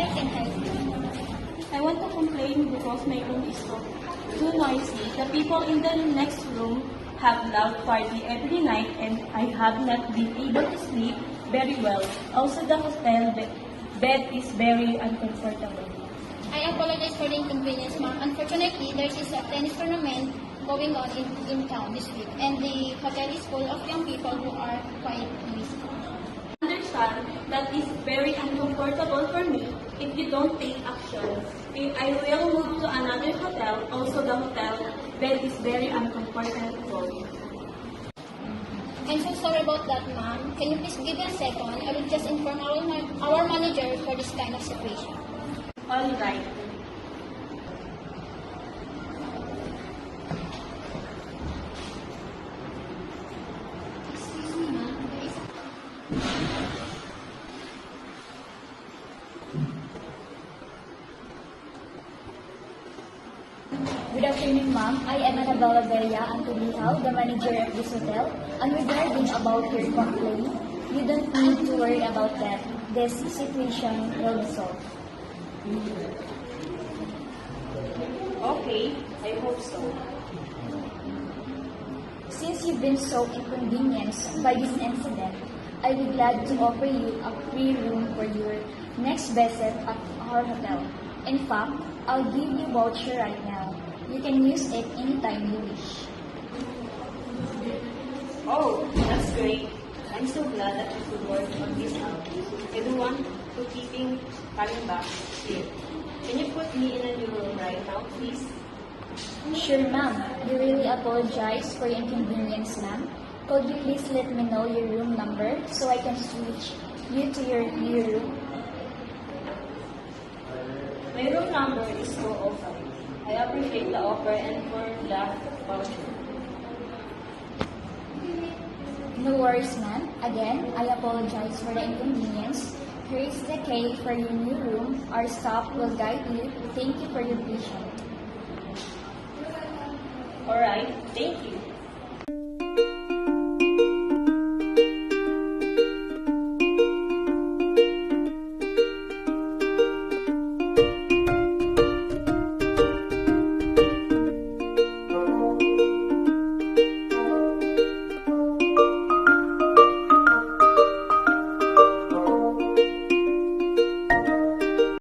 I can help you. I want to complain because my room is so too noisy. The people in the next room have loud party every night and I have not been able to sleep very well. Also, the hotel bed is very uncomfortable. I apologize for the inconvenience, ma'am. Unfortunately, there is a tennis tournament going on in town this week, and the hotel is full of young people who are quite noisy. Understand that is very uncomfortable for me if you don't take action. If I will move to another hotel, also the hotel bed is very uncomfortable. I'm so sorry about that, ma'am. Can you please give me a second? I will just inform our manager for this kind of situation. All right. Excuse me, ma'am. Good afternoon, ma'am. I am Annabella Bella Antolihao, the manager of this hotel. And regarding about your complaint, you don't need to worry about that. This situation will be solved. Okay, I hope so. Since you've been so inconvenienced by this incident, I'd be glad to offer you a free room for your next visit at our hotel. In fact, I'll give you a voucher right now. You can use it anytime you wish. Oh, that's great. I'm so glad that you could work on this out. I don't want to keeping coming back here. Can you put me in a new room right now, please? Sure, ma'am. We really apologize for your inconvenience, ma'am. Could you please let me know your room number so I can switch you to your new room? My room number is 405. I appreciate the offer and for the voucher. No worries, ma'am. Again, I apologize for the inconvenience. Here is the key for your new room. Our staff will guide you. Thank you for your patience. Alright, thank you.